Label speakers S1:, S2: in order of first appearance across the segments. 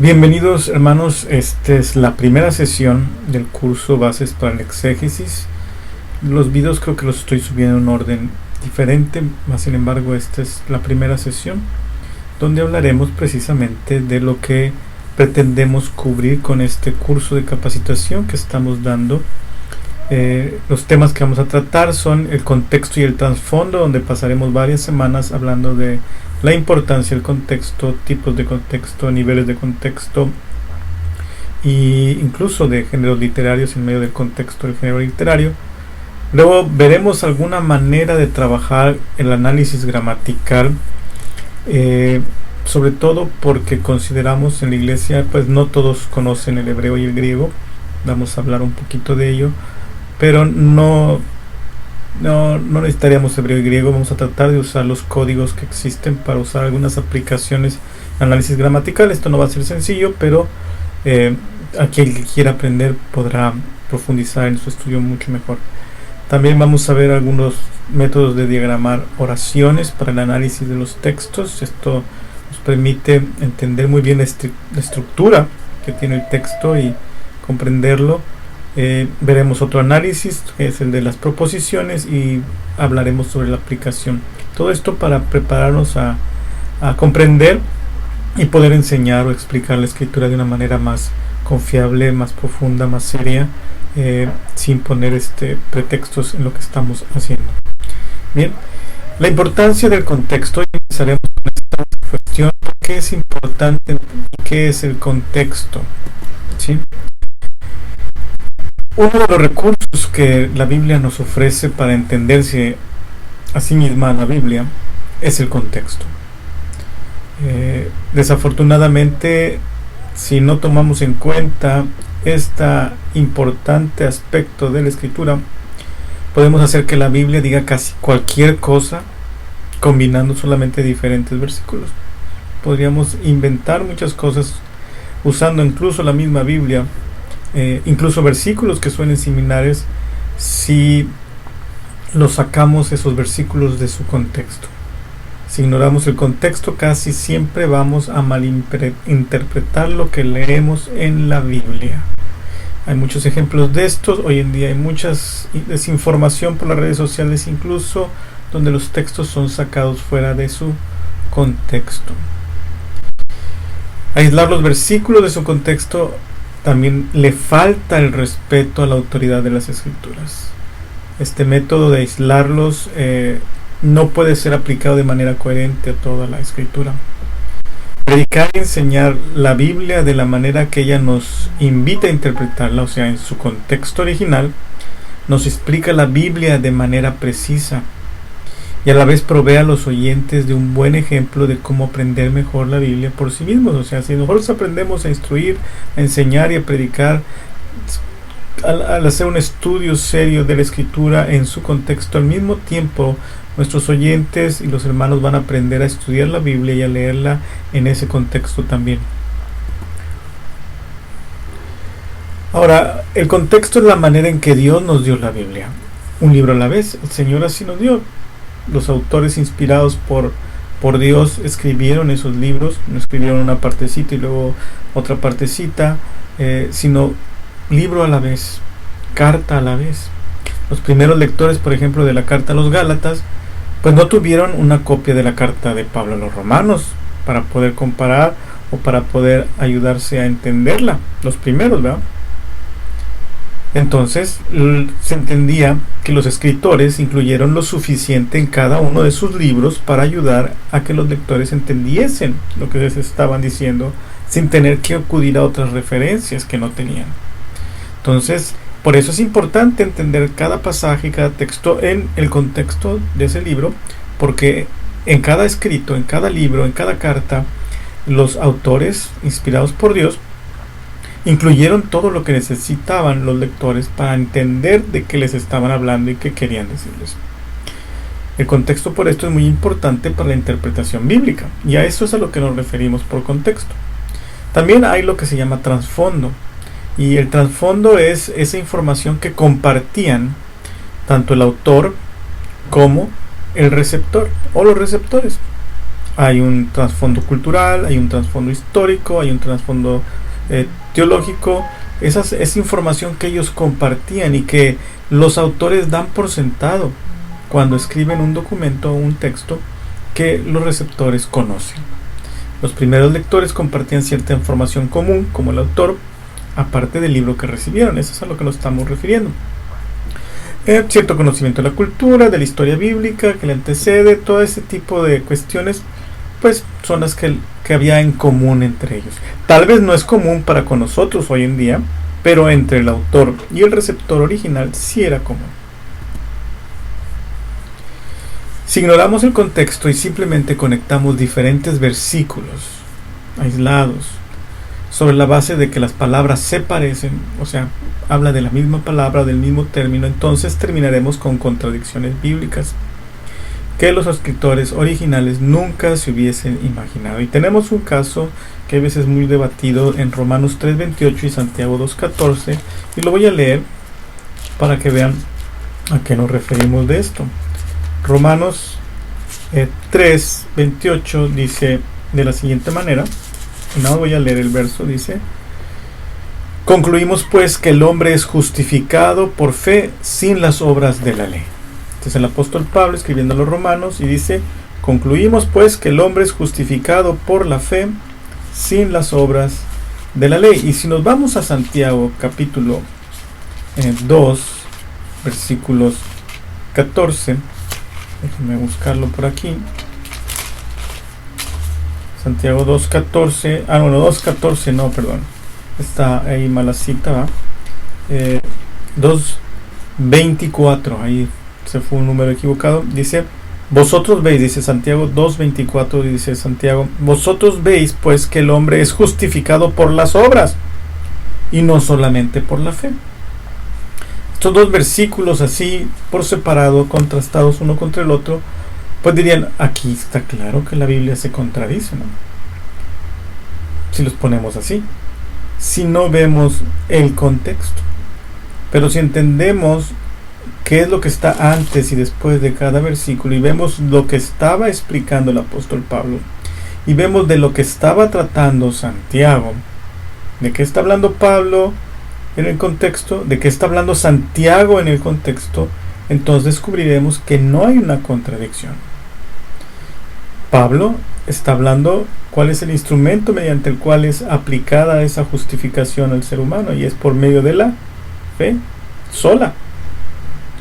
S1: Bienvenidos hermanos, esta es la primera sesión del curso Bases para el Exégesis. Los videos creo que los estoy subiendo en un orden diferente, más sin embargo esta es la primera sesión donde hablaremos precisamente de lo que pretendemos cubrir con este curso de capacitación que estamos dando. Los temas que vamos a tratar son el contexto y el trasfondo, donde pasaremos varias semanas hablando de la importancia del contexto, tipos de contexto, niveles de contexto e incluso de géneros literarios en medio del contexto del género literario. Luego veremos alguna manera de trabajar el análisis gramatical, sobre todo porque consideramos en la iglesia, pues no todos conocen el hebreo y el griego. Vamos a hablar un poquito de ello, pero no necesitaríamos hebreo y griego. Vamos a tratar de usar los códigos que existen para usar algunas aplicaciones de análisis gramatical. Esto no va a ser sencillo, pero aquel que quiera aprender podrá profundizar en su estudio mucho mejor. También vamos a ver algunos métodos de diagramar oraciones para el análisis de los textos. Esto nos permite entender muy bien la estructura que tiene el texto y comprenderlo. Veremos otro análisis, que es el de las proposiciones, y hablaremos sobre la aplicación. Todo esto para prepararnos a comprender y poder enseñar o explicar la escritura de una manera más confiable, más profunda, más seria, sin poner pretextos en lo que estamos haciendo. Bien, la importancia del contexto. Empezaremos con esta cuestión: ¿por qué es importante y qué es el contexto? ¿Sí? Uno de los recursos que la Biblia nos ofrece para entenderse a sí misma, la Biblia, es el contexto. Desafortunadamente, si no tomamos en cuenta este importante aspecto de la escritura, podemos hacer que la Biblia diga casi cualquier cosa combinando solamente diferentes versículos. Podríamos inventar muchas cosas usando incluso la misma Biblia, incluso versículos que suenen similares, si los sacamos esos versículos de su contexto. Si ignoramos el contexto, casi siempre vamos a malinterpretar lo que leemos en la Biblia. Hay muchos ejemplos de estos. Hoy en día hay mucha desinformación por las redes sociales, incluso donde los textos son sacados fuera de su contexto. Aislar los versículos de su contexto también le falta el respeto a la autoridad de las escrituras. Este método de aislarlos no puede ser aplicado de manera coherente a toda la escritura. Predicar y enseñar la Biblia de la manera que ella nos invita a interpretarla, o sea, en su contexto original, nos explica la Biblia de manera precisa y a la vez provee a los oyentes de un buen ejemplo de cómo aprender mejor la Biblia por sí mismos. O sea, si nosotros aprendemos a instruir, a enseñar y a predicar al hacer un estudio serio de la escritura en su contexto, al mismo tiempo nuestros oyentes y los hermanos van a aprender a estudiar la Biblia y a leerla en ese contexto también. Ahora, el contexto es la manera en que Dios nos dio la Biblia, un libro a la vez. El Señor así nos dio. Los autores inspirados por Dios escribieron esos libros, no escribieron una partecita y luego otra partecita, sino libro a la vez, carta a la vez. Los primeros lectores, por ejemplo, de la carta a los Gálatas, pues no tuvieron una copia de la carta de Pablo a los Romanos para poder comparar o para poder ayudarse a entenderla. Los primeros, ¿verdad? Entonces se entendía que los escritores incluyeron lo suficiente en cada uno de sus libros para ayudar a que los lectores entendiesen lo que les estaban diciendo sin tener que acudir a otras referencias que no tenían. Entonces, por eso es importante entender cada pasaje, cada texto en el contexto de ese libro, porque en cada escrito, en cada libro, en cada carta, los autores inspirados por Dios incluyeron todo lo que necesitaban los lectores para entender de qué les estaban hablando y qué querían decirles. El contexto por esto es muy importante para la interpretación bíblica, y a eso es a lo que nos referimos por contexto. También hay lo que se llama trasfondo, y el trasfondo es esa información que compartían tanto el autor como el receptor o los receptores. hay un trasfondo cultural, hay un trasfondo histórico, hay un trasfondo teológico. Esa información que ellos compartían y que los autores dan por sentado cuando escriben un documento o un texto que los receptores conocen. Los primeros lectores compartían cierta información común, como el autor, aparte del libro que recibieron. Eso es a lo que nos estamos refiriendo. Cierto conocimiento de la cultura, de la historia bíblica que le antecede, todo ese tipo de cuestiones, pues son las que había en común entre ellos. Tal vez no es común para con nosotros hoy en día, pero entre el autor y el receptor original sí era común. Si ignoramos el contexto y simplemente conectamos diferentes versículos aislados sobre la base de que las palabras se parecen, o sea, habla de la misma palabra o del mismo término, entonces terminaremos con contradicciones bíblicas que los escritores originales nunca se hubiesen imaginado. Y tenemos un caso que a veces es muy debatido en Romanos 3:28 y Santiago 2:14, y lo voy a leer para que vean a qué nos referimos de esto. Romanos 3:28 dice de la siguiente manera, no voy a leer el verso, dice: concluimos pues que el hombre es justificado por fe sin las obras de la ley. Este es el apóstol Pablo escribiendo a los romanos y dice: concluimos pues que el hombre es justificado por la fe sin las obras de la ley. Y si nos vamos a Santiago capítulo 2 versículos 14, déjenme buscarlo por aquí. Santiago 2:14, 2:14, no, perdón, está ahí mala cita, ¿va? 2:24, ahí se fue un número equivocado. Dice: vosotros veis, dice Santiago 2:24, dice Santiago: vosotros veis pues que el hombre es justificado por las obras y no solamente por la fe. Estos dos versículos así por separado, contrastados uno contra el otro, pues dirían, aquí está claro que la Biblia se contradice, ¿no? Si los ponemos así, si no vemos el contexto. Pero si entendemos qué es lo que está antes y después de cada versículo, y vemos lo que estaba explicando el apóstol Pablo, y vemos de lo que estaba tratando Santiago, de qué está hablando Pablo en el contexto, de qué está hablando Santiago en el contexto, entonces descubriremos que no hay una contradicción. Pablo está hablando cuál es el instrumento mediante el cual es aplicada esa justificación al ser humano, y es por medio de la fe sola,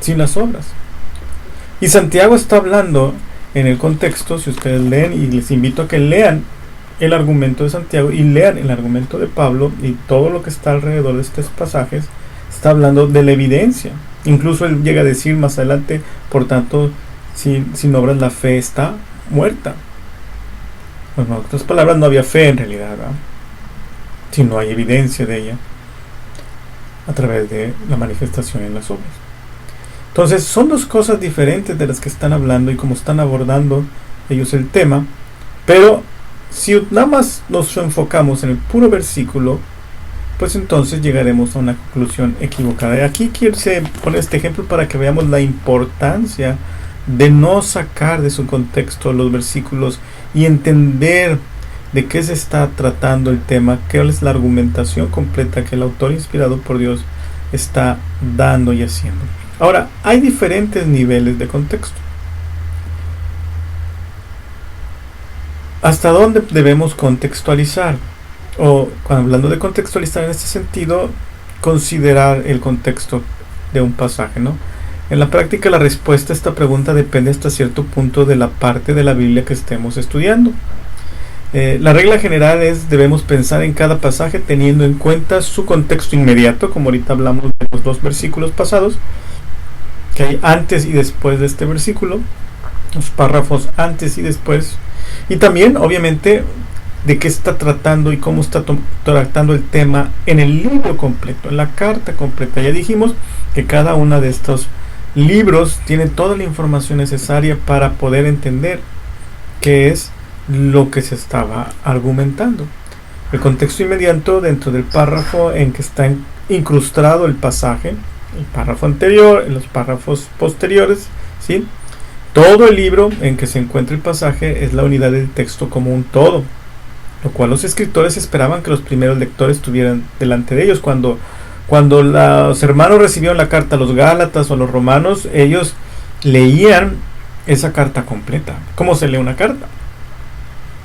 S1: sin las obras. Y Santiago está hablando en el contexto, si ustedes leen, y les invito a que lean el argumento de Santiago y lean el argumento de Pablo y todo lo que está alrededor de estos pasajes, está hablando de la evidencia. Incluso él llega a decir más adelante, por tanto, sin obras la fe está muerta. Bueno, en otras palabras, no había fe en realidad, ¿verdad? Si no hay evidencia de ella a través de la manifestación en las obras. Entonces son dos cosas diferentes de las que están hablando y como están abordando ellos el tema, pero si nada más nos enfocamos en el puro versículo, pues entonces llegaremos a una conclusión equivocada. Y aquí quiero poner este ejemplo para que veamos la importancia de no sacar de su contexto los versículos y entender de qué se está tratando el tema, qué es la argumentación completa que el autor inspirado por Dios está dando y haciendo. Ahora, hay diferentes niveles de contexto. ¿Hasta dónde debemos contextualizar? O, cuando hablando de contextualizar en este sentido, considerar el contexto de un pasaje, ¿no? En la práctica, la respuesta a esta pregunta depende hasta cierto punto de la parte de la Biblia que estemos estudiando. La regla general es: debemos pensar en cada pasaje teniendo en cuenta su contexto inmediato, como ahorita hablamos de los dos versículos pasados, que hay antes y después de este versículo, los párrafos antes y después, y también, obviamente, de qué está tratando y cómo está tratando el tema en el libro completo, en la carta completa. Ya dijimos que cada uno de estos libros tiene toda la información necesaria para poder entender qué es lo que se estaba argumentando. El contexto inmediato dentro del párrafo en que está incrustado el pasaje, el párrafo anterior, en los párrafos posteriores, ¿sí? Todo el libro en que se encuentra el pasaje es la unidad del texto como un todo, lo cual los escritores esperaban que los primeros lectores tuvieran delante de ellos. Cuando los hermanos recibieron la carta a los Gálatas o a los romanos, ellos leían esa carta completa. ¿Cómo se lee una carta?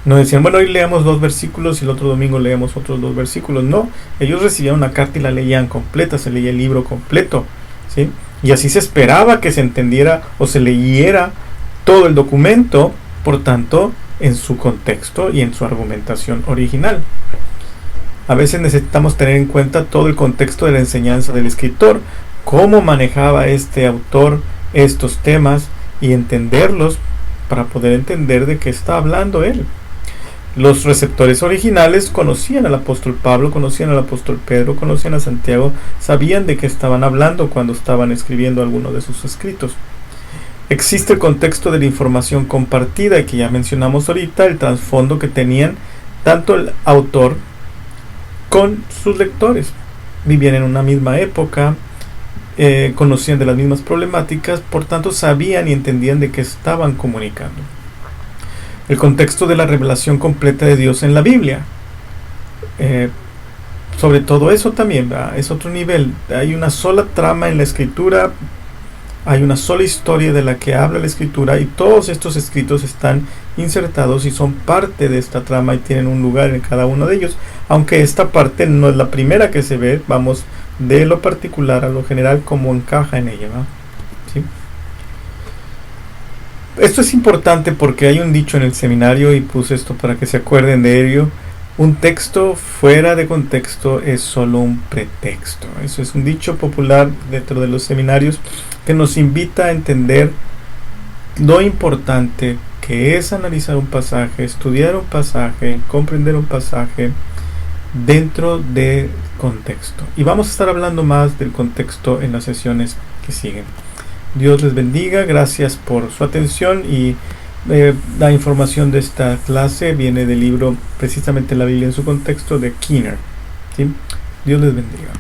S1: No decían, bueno, hoy leamos 2 versículos y el otro domingo leemos otros 2 versículos. No, ellos recibían una carta y la leían completa, se leía el libro completo, ¿sí? Y así se esperaba que se entendiera o se leyera todo el documento, por tanto, en su contexto y en su argumentación original. A veces necesitamos tener en cuenta todo el contexto de la enseñanza del escritor, cómo manejaba este autor estos temas y entenderlos para poder entender de qué está hablando él. Los receptores originales conocían al apóstol Pablo, conocían al apóstol Pedro, conocían a Santiago, sabían de qué estaban hablando cuando estaban escribiendo alguno de sus escritos. Existe el contexto de la información compartida que ya mencionamos ahorita, el trasfondo que tenían tanto el autor con sus lectores. Vivían en una misma época, conocían de las mismas problemáticas, por tanto sabían y entendían de qué estaban comunicando. El contexto de la revelación completa de Dios en la Biblia. Sobre todo eso también, ¿verdad? Es otro nivel. Hay una sola trama en la escritura, hay una sola historia de la que habla la escritura y todos estos escritos están insertados y son parte de esta trama y tienen un lugar en cada uno de ellos, aunque esta parte no es la primera que se ve. Vamos de lo particular a lo general como encaja en ella, ¿verdad? ¿Sí? Esto es importante porque hay un dicho en el seminario y puse esto para que se acuerden de ello. Un texto fuera de contexto es solo un pretexto. Eso es un dicho popular dentro de los seminarios que nos invita a entender lo importante que es analizar un pasaje, estudiar un pasaje, comprender un pasaje dentro de contexto. Y vamos a estar hablando más del contexto en las sesiones que siguen. Dios les bendiga, gracias por su atención y la información de esta clase viene del libro precisamente la Biblia en su contexto de Keener, ¿sí? Dios les bendiga.